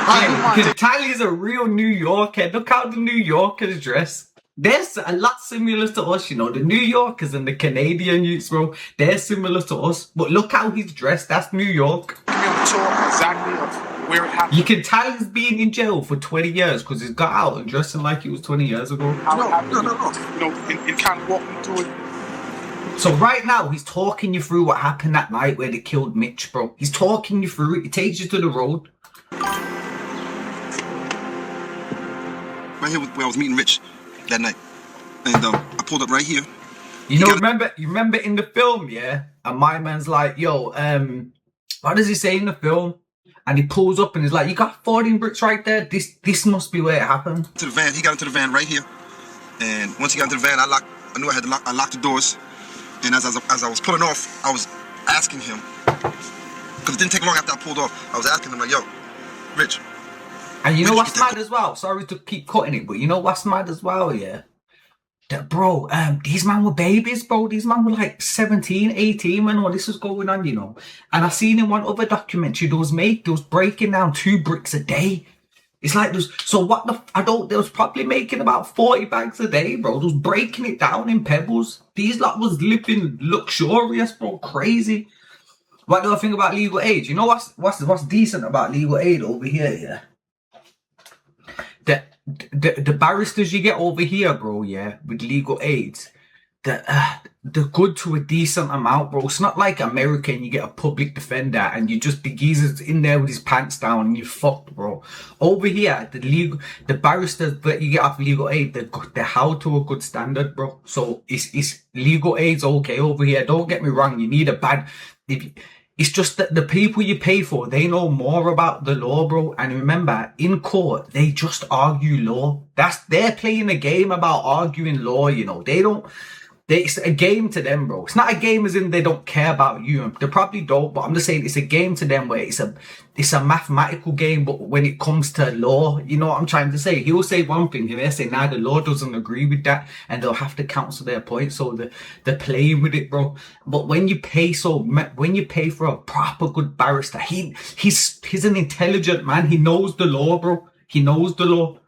You can tell he's a real New Yorker. Look how the New Yorkers dress. They're a lot similar to us, you know. The New Yorkers and the Canadian youths, bro, they're similar to us. But look how he's dressed. That's New York. Give me a tour exactly of where it happened. You can tell he's been in jail for 20 years because he's got out and dressing like it was 20 years ago. How it happened. You know, and kind of walking through it. So right now, he's talking you through what happened that night where they killed Mitch, bro. He's talking you through it. He takes you to the road. Right here where I was meeting Rich that night. And I pulled up right here. You know, remember in the film, yeah? And my man's like, yo, what does he say in the film? And he pulls up and he's like, you got 14 bricks right there? This must be where it happened. To the van. He got into the van right here. And once he got into the van, I knew I had to lock. I locked the doors. And as I was pulling off, I was asking him, because it didn't take long after I pulled off, I was asking him like, yo, Rich. And you know what's mad as well? Sorry to keep cutting it, but you know what's mad as well, yeah? That, bro, these man were babies, bro. These man were like 17, 18 when all this was going on, you know. And I seen in one other documentary, they was breaking down 2 bricks a day. It's like those. So what they was probably making about 40 bags a day, bro. They was breaking it down in pebbles. These lot was living luxurious, bro. Crazy. What do I think about legal aid? You know what's decent about legal aid over here, yeah? The barristers you get over here, bro, yeah, with legal aids, they're good to a decent amount, bro. It's not like America and you get a public defender and you just, the geezer's in there with his pants down and you're fucked, bro. Over here, the barristers that you get off legal aid, they're held to a good standard, bro. So it's legal aid's okay over here. Don't get me wrong, you need it's just that the people you pay for, they know more about the law, bro. And remember, in court, they just argue law. They're playing a game about arguing law, you know. It's a game to them, bro. It's not a game as in they don't care about you. They probably don't, but I'm just saying it's a game to them where it's a mathematical game, but when it comes to law, you know what I'm trying to say? He'll say one thing, and they'll say, nah, the law doesn't agree with that, and they'll have to counsel their point, so they're playing with it, bro. But when you pay for a proper good barrister, he's an intelligent man. He knows the law, bro. He knows the law.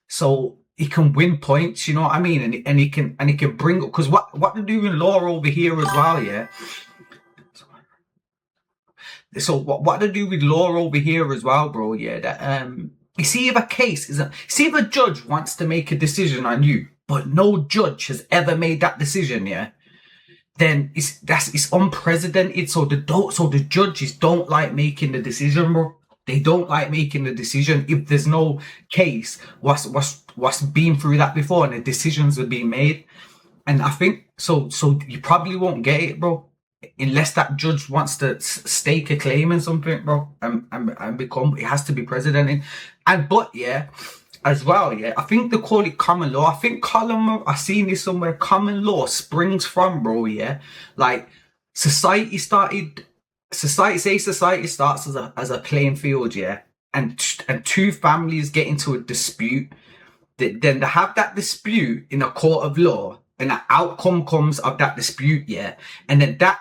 So he can win points, you know what I mean? And he can bring up, because what they do in law over here as well, yeah. So what they do with law over here as well, bro, yeah, that you see if a judge wants to make a decision on you, but no judge has ever made that decision, yeah, then it's unprecedented. So the judges don't like making the decision, bro. They don't like making the decision if there's no case what's been through that before and the decisions are being made. And I think so you probably won't get it, bro, unless that judge wants to stake a claim in something, bro, and become, it has to be precedented. But yeah, as well, yeah, I think they call it common law. I think I've seen this somewhere, common law springs from, bro, yeah, like society starts as a playing field, yeah, and 2 families get into a dispute. Then they have that dispute in a court of law, and the outcome comes of that dispute, yeah, and then that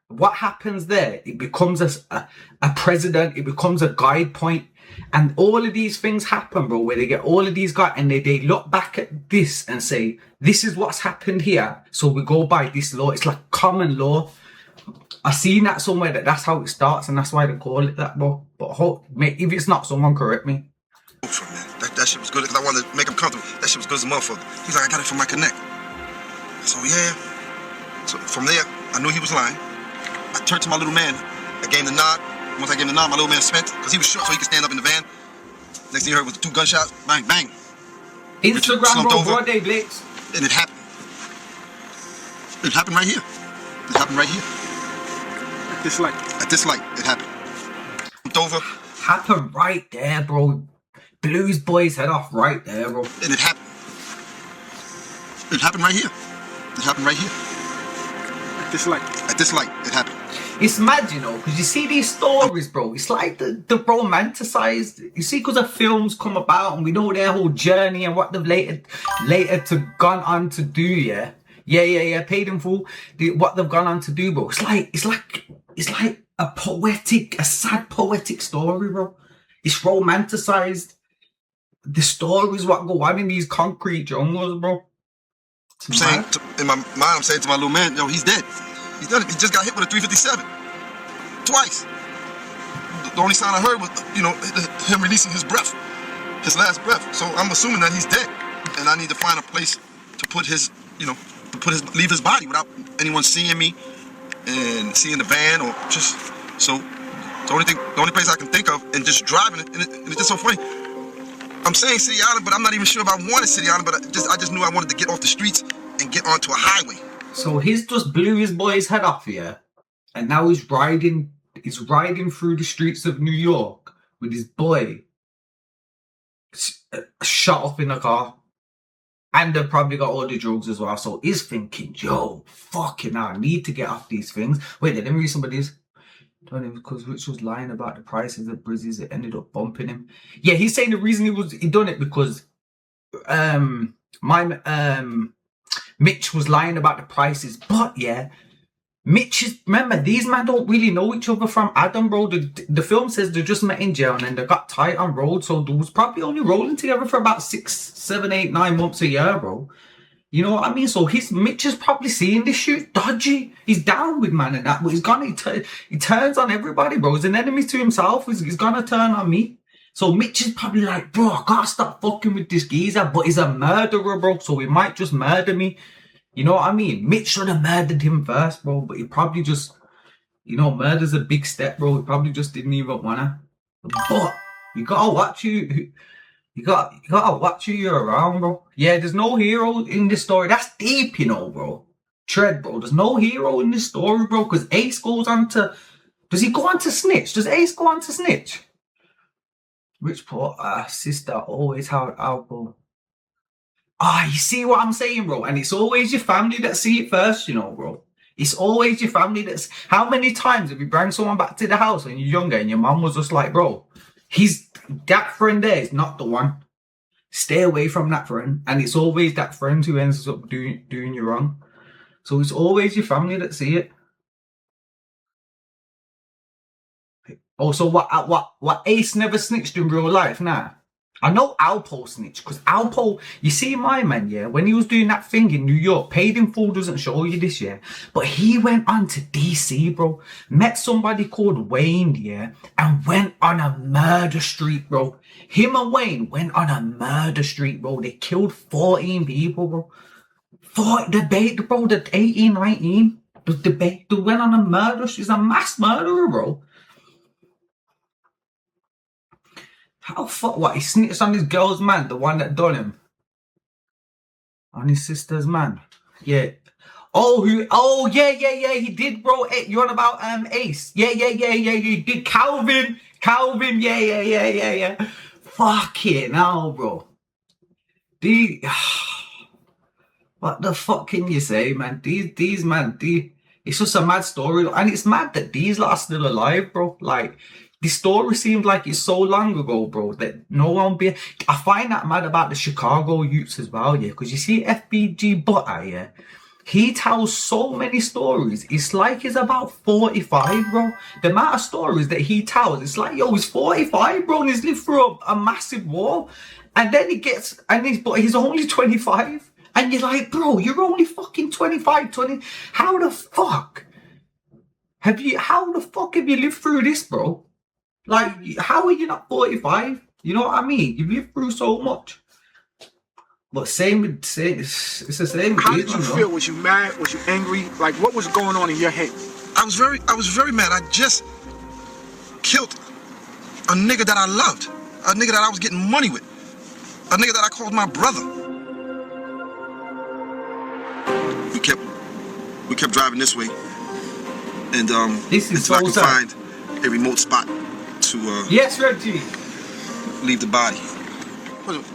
what happens there, it becomes a precedent, it becomes a guide point, and all of these things happen, bro, where they get all of these guys and they look back at this and say, this is what's happened here, so we go by this law. It's like common law. I seen that somewhere that's how it starts, and that's why they call it that, bro. But if it's not, someone correct me. That shit was good because I wanted to make him comfortable. That shit was good as a motherfucker. He's like, I got it from my connect. So yeah. So from there, I knew he was lying. I turned to my little man. I gave him the nod. Once I gave him the nod, my little man spent, because he was short so he could stand up in the van. Next thing you heard was 2 gunshots. Bang, bang. Instagram, bro, broad day blitz. And it happened. It happened right here. It happened right here. At this light, it happened. Over. Happened right there, bro. Blues boys head off right there, bro. And it happened. It happened right here. It happened right here. At this light, it happened. It's mad, you know, because you see these stories, bro. It's like the romanticized. You see, because the films come about and we know their whole journey and what they've later gone on to do, yeah. Yeah, paid in full. What they've gone on to do, bro. It's like a sad poetic story, bro. It's romanticized. The stories what go on in these concrete jungles, bro. I'm saying in my mind, I'm saying to my little man, he's dead. He's done it. He just got hit with a 357 twice. The only sound I heard was, him releasing his breath, his last breath. So I'm assuming that he's dead, and I need to find a place to put his, leave his body without anyone seeing me and seeing the van or just so. The only place I can think of, and just driving it, and it's just so funny. I'm saying City Island, but I'm not even sure if I wanted City Island. But I just knew I wanted to get off the streets and get onto a highway. So he's just blew his boy's head off here, and now he's riding through the streets of New York with his boy shot up in a car, and they've probably got all the drugs as well. So he's thinking, yo, fucking hell, I need to get off these things. Wait, let me read some of these. Because Rich was lying about the prices of Brizzies, it ended up bumping him. Yeah, he's saying the reason he done it because Mitch was lying about the prices. But yeah, remember, these men don't really know each other from Adam, bro. The film says they just met in jail and then they got tight on road, so they was probably only rolling together for about 6, 7, 8, 9 months a year, bro. You know what I mean? So Mitch is probably seeing this shit dodgy. He's down with man and that, but he turns on everybody, bro. He's an enemy to himself. He's gonna turn on me. So Mitch is probably like, bro, I gotta stop fucking with this geezer, but he's a murderer, bro. So he might just murder me. You know what I mean? Mitch should have murdered him first, bro. But he probably just, murder's a big step, bro. He probably just didn't even wanna. But you gotta watch you. You gotta watch who you're around, bro. Yeah, there's no hero in this story. That's deep, bro. Tread, bro. There's no hero in this story, bro. Because Ace goes on to... Does he go on to snitch? Does Ace go on to snitch? Rich poor sister always had Alpo. You see what I'm saying, bro? And it's always your family that see it first, bro. It's always your family that's... How many times have you bring someone back to the house when you're younger and your mum was just like, bro, that friend there is not the one. Stay away from that friend. And it's always that friend who ends up doing you wrong. So it's always your family that see it. Also, what Ace never snitched in real life, nah. I know Alpo snitched, because Alpo, you see my man, yeah, when he was doing that thing in New York, Paid in Full doesn't show you this, yeah, but he went on to DC, bro, met somebody called Wayne, yeah, and went on a murder streak, bro. Him and Wayne went on a murder streak, bro. They killed 14 people, bro. The 18, 19, they went on a murder streak. He's a mass murderer, bro. How fuck what? He snitched on his girl's man, the one that done him. On his sister's man. Yeah. Yeah, he did, bro. You on about Ace? Yeah, he did. Calvin, yeah. Fuck it now, bro. What the fuck can you say, man? These man, it's just a mad story. And it's mad that these lot are still alive, bro. Like, the story seemed like it's so long ago, bro, that no one be... I find that mad about the Chicago youths as well, yeah, because you see FBG Butter, yeah, he tells so many stories. It's like he's about 45, bro. The amount of stories that he tells, it's like, yo, he's 45, bro, and he's lived through a massive war. And then but he's only 25. And you're like, bro, you're only fucking 25, 20. How the fuck have you lived through this, bro? Like, how are you not 45? You know what I mean? You've lived through so much. But it's the same. How did you feel? Was you mad? Was you angry? Like, what was going on in your head? I was very mad. I just killed a nigga that I loved. A nigga that I was getting money with. A nigga that I called my brother. We kept driving this way. And until I could find a remote spot to yes, Reggie. Leave the body.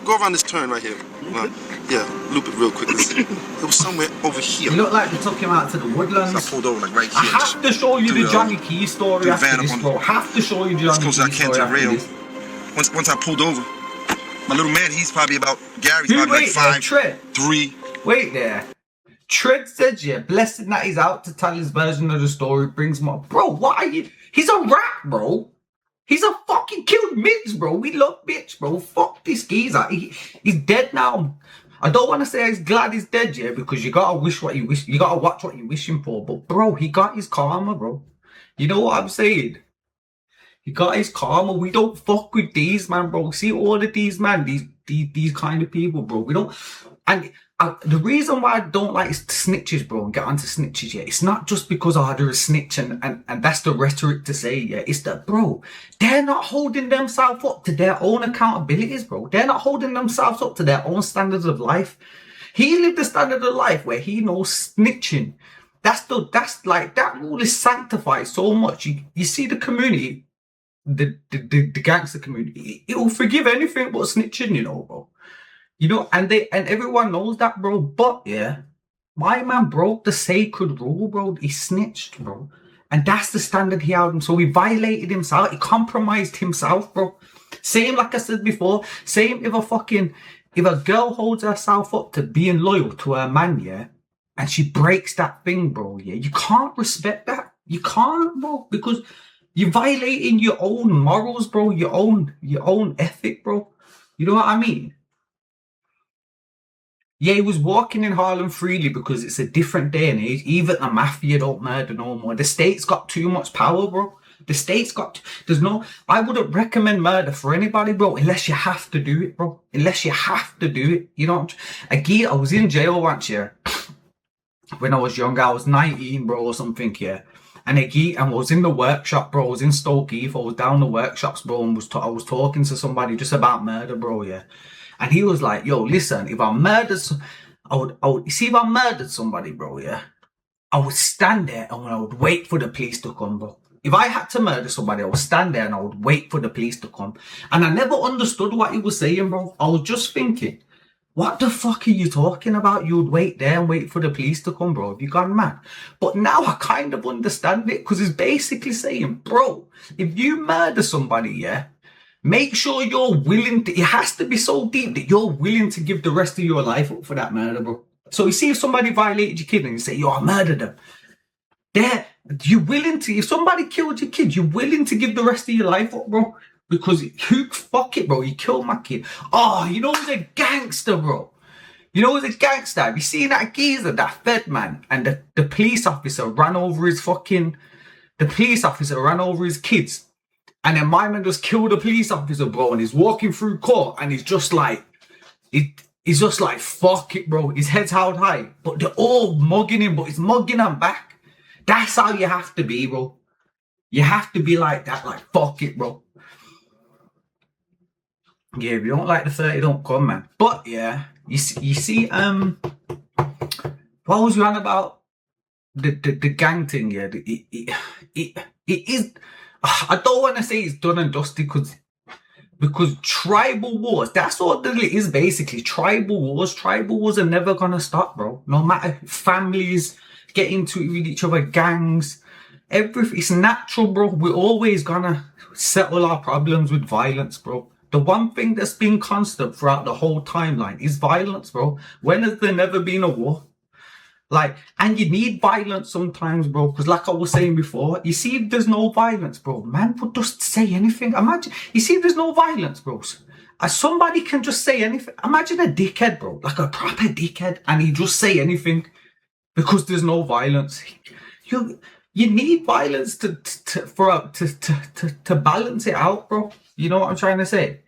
Go around this turn right here. Yeah, loop it real quick. It was somewhere over here. You look like we took him out to the woodlands. So I pulled over like right here. I have to show you the Johnny Key story after this, bro. I have to show you the Johnny Key story after this. Once I pulled over, my little man, he's probably about Gary's probably like 5'3". Wait there. Tread said, yeah, blessed that he's out to tell his version of the story brings more. Bro, what are you? He's a rat, bro. He's a fucking killed love Mitch, bro. We love Mitch, bro. Fuck this geezer. He's dead now. I don't want to say he's glad he's dead, yeah, because you gotta wish what you wish. You gotta watch what you're wishing for. But bro, he got his karma, bro. You know what I'm saying? He got his karma. We don't fuck with these, man, bro. See all of these, man, these kind of people, bro. We don't. And the reason why I don't like snitches, bro, and get onto snitches, yeah, it's not just because they're a snitch and that's the rhetoric to say, yeah. It's that, bro, they're not holding themselves up to their own accountabilities, bro. They're not holding themselves up to their own standards of life. He lived a standard of life where he knows snitching. That's like, that rule is sanctified so much. You see the community, the gangster community, it will forgive anything but snitching, you know, bro. You know, and everyone knows that, bro. But yeah, my man broke the sacred rule, bro. He snitched, bro. And that's the standard he had. So he violated himself. He compromised himself, bro. Same like I said before. Same if a girl holds herself up to being loyal to her man, yeah, and she breaks that thing, bro, yeah, you can't respect that. You can't, bro, because you're violating your own morals, bro, your own ethic, bro. You know what I mean? Yeah, he was walking in Harlem freely because it's a different day and age. Even the mafia don't murder no more. The state's got too much power, bro. The state's got... I wouldn't recommend murder for anybody, bro, unless you have to do it, bro. Unless you have to do it. You know, I was in jail once, yeah. When I was younger, I was 19, bro, or something, yeah. And I was in the workshop, bro. I was in Stoke Heath. I was down the workshops, bro, and I was talking to somebody just about murder, bro, yeah. And he was like, yo, listen, if I murdered somebody, bro, yeah, I would stand there and I would wait for the police to come, bro. If I had to murder somebody, I would stand there and I would wait for the police to come. And I never understood what he was saying, bro. I was just thinking, what the fuck are you talking about? You would wait there and wait for the police to come, bro. Have you gone mad? But now I kind of understand it because he's basically saying, bro, if you murder somebody, yeah, make sure you're willing to, it has to be so deep that you're willing to give the rest of your life up for that murder, bro. So you see if somebody violated your kid and you say, yo, I murdered them. You're willing to, if somebody killed your kid, you're willing to give the rest of your life up, bro. Because fuck it, bro, you killed my kid. Oh, you know he's a gangster, bro. You know he's a gangster. Have you seen that geezer, that fed man? And the police officer ran over his kids. And then my man just killed a police officer, bro, and he's walking through court and he's just like, fuck it, bro. His head's held high. But they're all mugging him, but he's mugging them back. That's how you have to be, bro. You have to be like that, like, fuck it, bro. Yeah, if you don't like the 30, don't come, man. But, yeah, you see, what was you on about? The gang thing, yeah. It is... I don't want to say it's done and dusted because tribal wars, that's what it is basically. Tribal wars are never going to stop, bro. No matter families get into it with each other, gangs, everything. It's natural, bro. We're always going to settle our problems with violence, bro. The one thing that's been constant throughout the whole timeline is violence, bro. When has there never been a war? Like, and you need violence sometimes, bro, because like I was saying before, you see if there's no violence, bro, man would just say anything. Imagine, you see if there's no violence, bro, somebody can just say anything. Imagine a dickhead, bro, like a proper dickhead, and he just say anything because there's no violence. You need violence to balance it out, bro. You know what I'm trying to say?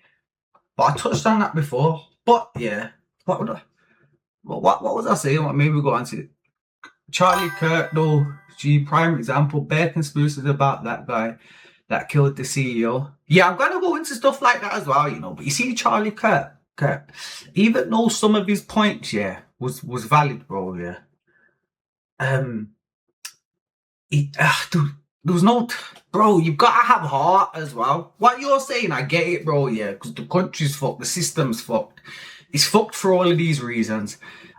But I touched on that before. But yeah, what was I saying? What made me go on to it? Charlie Kirk, though, prime example, bare conspiracies about that guy that killed the CEO. Yeah, I'm gonna go into stuff like that as well, you know. But you see, Charlie Kirk, even though some of his points, yeah, was valid, bro, yeah. There was no, bro, you've got to have heart as well. What you're saying, I get it, bro, yeah, because the country's fucked, the system's fucked. It's fucked for all of these reasons.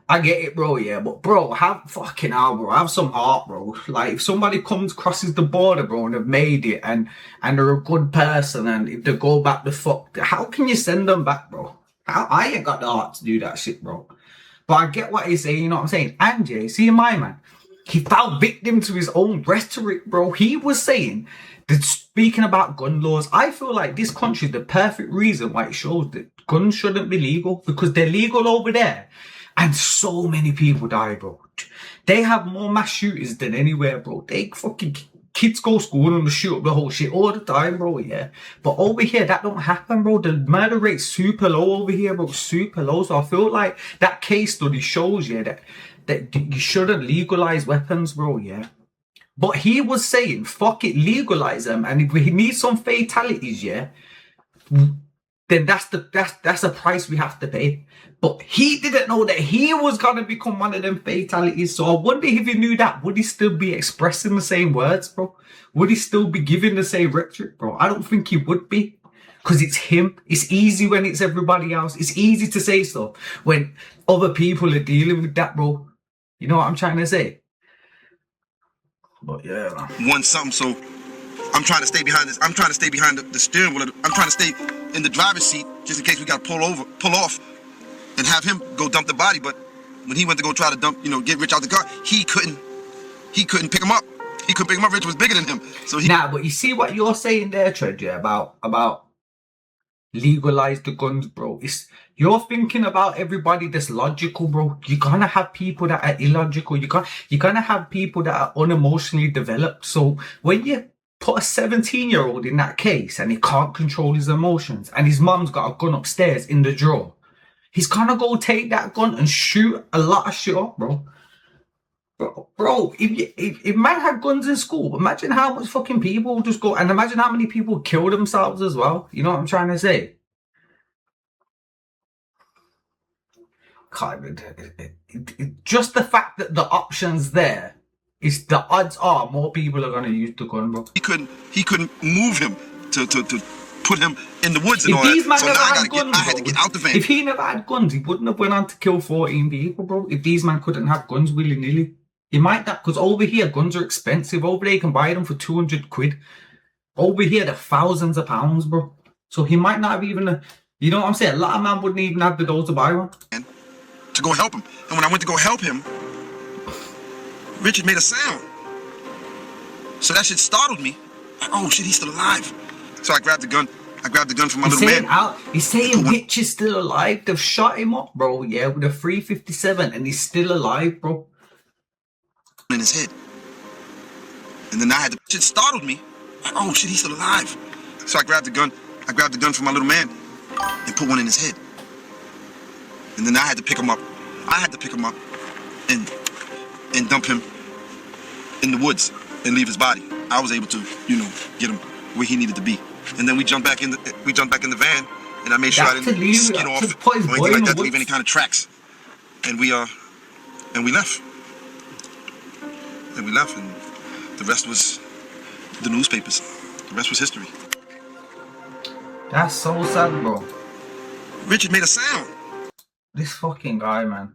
I get it, bro, yeah, but bro, have fucking hell, bro. Have some heart, bro. Like, if somebody crosses the border, bro, and have made it, and they're a good person, and if they go back to fuck, how can you send them back, bro? I ain't got the heart to do that shit, bro. But I get what he's saying, you know what I'm saying? And yeah, see my man, He fell victim to his own rhetoric, bro. He was saying that, speaking about gun laws, I feel like this country is the perfect reason why it shows that guns shouldn't be legal, because they're legal over there. And so many people die, bro. They have more mass shootings than anywhere, bro. They fucking kids go to school and shoot up the whole shit all the time, bro, yeah. But over here, that don't happen, bro. The murder rate's super low over here, bro. Super low. So I feel like that case study shows you that you shouldn't legalize weapons, bro, yeah. But he was saying, fuck it, legalize them. And if we need some fatalities, yeah, then that's a price we have to pay. But he didn't know that he was gonna become one of them fatalities. So I wonder if he knew that, would he still be expressing the same words, bro? Would he still be giving the same rhetoric, bro? I don't think he would be. Because it's him. It's easy when it's everybody else. It's easy to say stuff when other people are dealing with that, bro. You know what I'm trying to say? But yeah, man. Won something, so I'm trying to stay behind this. I'm trying to stay behind the steering wheel. I'm trying to stay in the driver's seat just in case we got to pull off, and have him go dump the body. But when he went to go try to dump, get Rich out the car, he couldn't pick him up. He couldn't pick him up. Rich was bigger than him. So he. Nah, but you see what you're saying there, Treasure, about legalize the guns, bro. You're thinking about everybody that's logical, bro. You're gonna have people that are illogical. You're gonna have people that are unemotionally developed. So when you put a 17-year-old in that case and he can't control his emotions and his mum's got a gun upstairs in the drawer, he's gonna go take that gun and shoot a lot of shit up, bro. Bro, if man had guns in school, imagine how much fucking people just go, and imagine how many people kill themselves as well. You know what I'm trying to say? Just the fact that the option's there is the odds are more people are gonna use the gun, bro. He couldn't move him to put him in the woods and if all these that. So never now had guns, I had to get out the van. If he never had guns, he wouldn't have went on to kill 14 people, bro. If these men couldn't have guns willy-nilly. He might not, because over here, guns are expensive. Over there, you can buy them for 200 quid. Over here, they're thousands of pounds, bro. So he might not have even, you know what I'm saying? A lot of men wouldn't even have the dough to buy one. To go help him. And when I went to go help him, Richard made a sound. So that shit startled me. Like, oh shit, he's still alive. So I grabbed the gun. From my little man. He's saying Mitch is still alive. They've shot him up, bro. Yeah, with a 357, and he's still alive, bro. In his head. And then it startled me. Like, oh shit, he's still alive. So I grabbed the gun from my little man and put one in his head. And then I had to pick him up. And dump him in the woods and leave his body. I was able to, get him where he needed to be. And then we jumped back in the van, and I made sure I didn't skin off or anything like that to leave any kind of tracks. And we left. And the rest was the newspapers. The rest was history. That's so sad, bro. Richard made a sound. This fucking guy, man.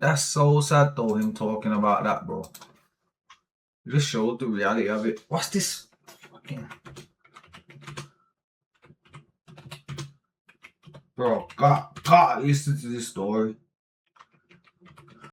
That's so sad, though, him talking about that, bro. It just showed the reality of it. What's this fucking... Bro, gotta listen to this story.